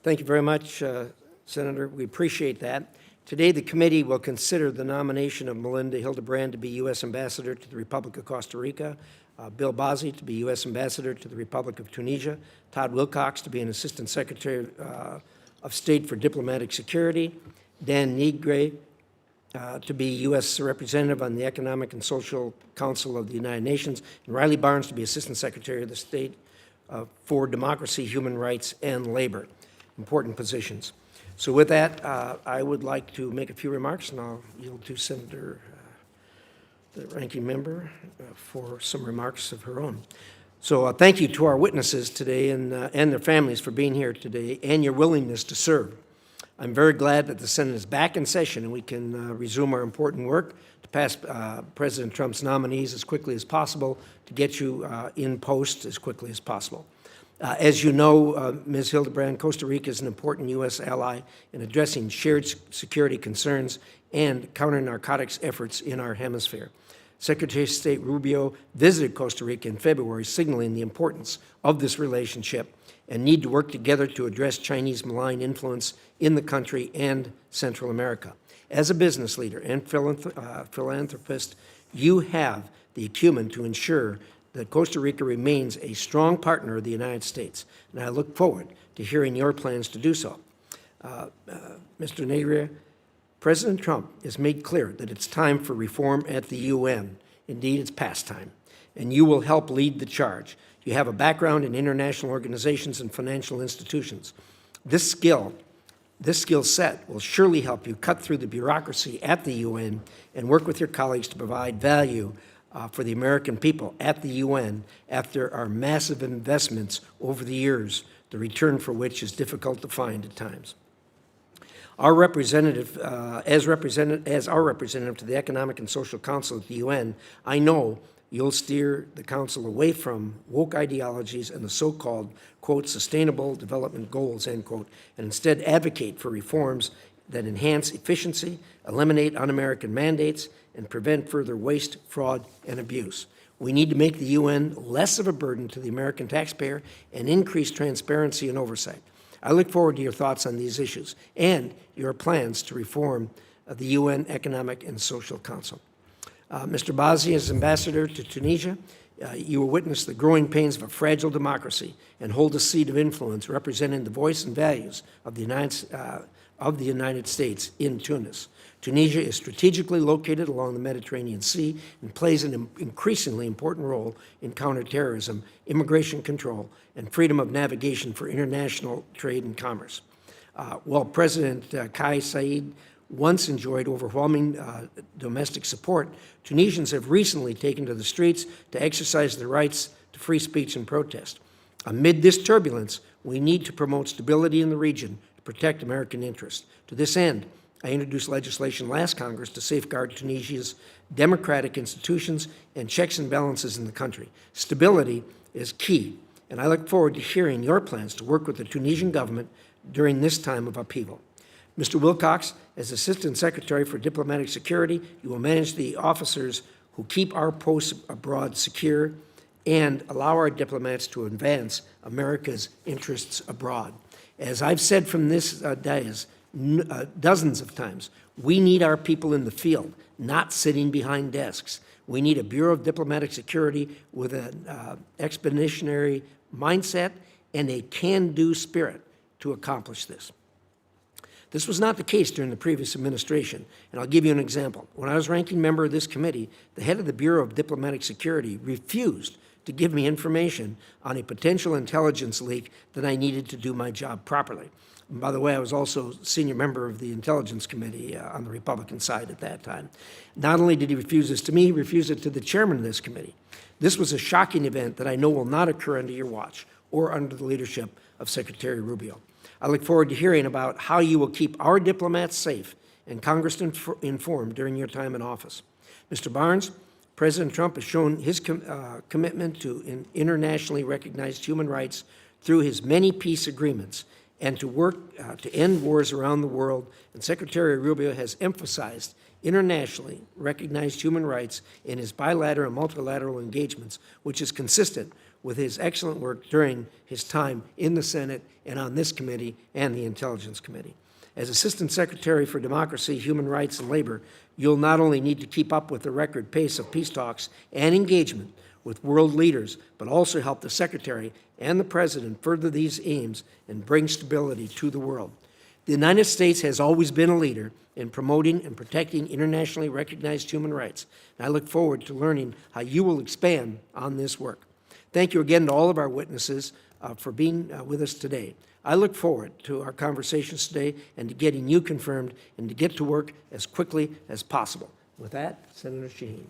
Thank you very much, Senator. We appreciate that. Today, the committee will consider the nomination of Melinda Hildebrand to be U.S. Ambassador to the Republic of Costa Rica, Bill Bossie to be U.S. Ambassador to the Republic of Tunisia, Todd Wilcox to be an Assistant Secretary of State for Diplomatic Security, Dan Nigre to be U.S. Representative on the Economic and Social Council of the United Nations, and Riley Barnes to be Assistant Secretary of the State for Democracy, Human Rights, and Labor. Important positions. So with that, I would like to make a few remarks, and I'll yield to Senator, the ranking member, for some remarks of her own. So thank you to our witnesses today and their families for being here today and your willingness to serve. I'm very glad that the Senate is back in session and we can resume our important work to pass President Trump's nominees as quickly as possible to get you in post as quickly as possible. As you know, Ms. Hildebrand, Costa Rica is an important U.S. ally in addressing shared security concerns and counter-narcotics efforts in our hemisphere. Secretary of State Rubio visited Costa Rica in February, signaling the importance of this relationship and need to work together to address Chinese malign influence in the country and Central America. As a business leader and philanthropist, you have the acumen to ensure that Costa Rica remains a strong partner of the United States, and I look forward to hearing your plans to do so. Mr. Negria, President Trump has made clear that it's time for reform at the UN. Indeed, it's past time, and you will help lead the charge. You have a background in international organizations and financial institutions. This skill set will surely help you cut through the bureaucracy at the UN and work with your colleagues to provide value for the American people at the UN after our massive investments over the years, the return for which is difficult to find at times. Our representative, as our representative to the Economic and Social Council at the UN, I know you'll steer the Council away from woke ideologies and the so-called, quote, sustainable development goals, end quote, and instead advocate for reforms that enhance efficiency, eliminate un-American mandates, and prevent further waste, fraud, and abuse. We need to make the UN less of a burden to the American taxpayer and increase transparency and oversight. I look forward to your thoughts on these issues and your plans to reform the UN Economic and Social Council. Mr. Bossie, as Ambassador to Tunisia, you will witness the growing pains of a fragile democracy and hold a seat of influence representing the voice and values of the United States in Tunis. Tunisia is strategically located along the Mediterranean Sea and plays an increasingly important role in counterterrorism, immigration control, and freedom of navigation for international trade and commerce. While President Kais Saied once enjoyed overwhelming domestic support, Tunisians have recently taken to the streets to exercise their rights to free speech and protest. Amid this turbulence, we need to promote stability in the region to protect American interests. To this end, I introduced legislation last Congress to safeguard Tunisia's democratic institutions and checks and balances in the country. Stability is key, and I look forward to hearing your plans to work with the Tunisian government during this time of upheaval. Mr. Wilcox, as Assistant Secretary for Diplomatic Security, you will manage the officers who keep our posts abroad secure and allow our diplomats to advance America's interests abroad. As I've said from this dais dozens of times, we need our people in the field, not sitting behind desks. We need a Bureau of Diplomatic Security with an expeditionary mindset and a can-do spirit to accomplish this. This was not the case during the previous administration, and I'll give you an example. When I was ranking member of this committee, the head of the Bureau of Diplomatic Security refused to give me information on a potential intelligence leak that I needed to do my job properly. And by the way, I was also senior member of the Intelligence Committee on the Republican side at that time. Not only did he refuse this to me, he refused it to the chairman of this committee. This was a shocking event that I know will not occur under your watch or under the leadership of Secretary Rubio. I look forward to hearing about how you will keep our diplomats safe and Congress informed during your time in office. Mr. Barnes, President Trump has shown his commitment to internationally recognized human rights through his many peace agreements and to work to end wars around the world, and Secretary Rubio has emphasized internationally recognized human rights in his bilateral and multilateral engagements, which is consistent with his excellent work during his time in the Senate and on this committee and the Intelligence Committee. As Assistant Secretary for Democracy, Human Rights, and Labor, you'll not only need to keep up with the record pace of peace talks and engagement with world leaders, but also help the Secretary and the President further these aims and bring stability to the world. The United States has always been a leader in promoting and protecting internationally recognized human rights, and I look forward to learning how you will expand on this work. Thank you again to all of our witnesses for being with us today. I look forward to our conversations today and to getting you confirmed and to get to work as quickly as possible. With that, Senator Shaheen.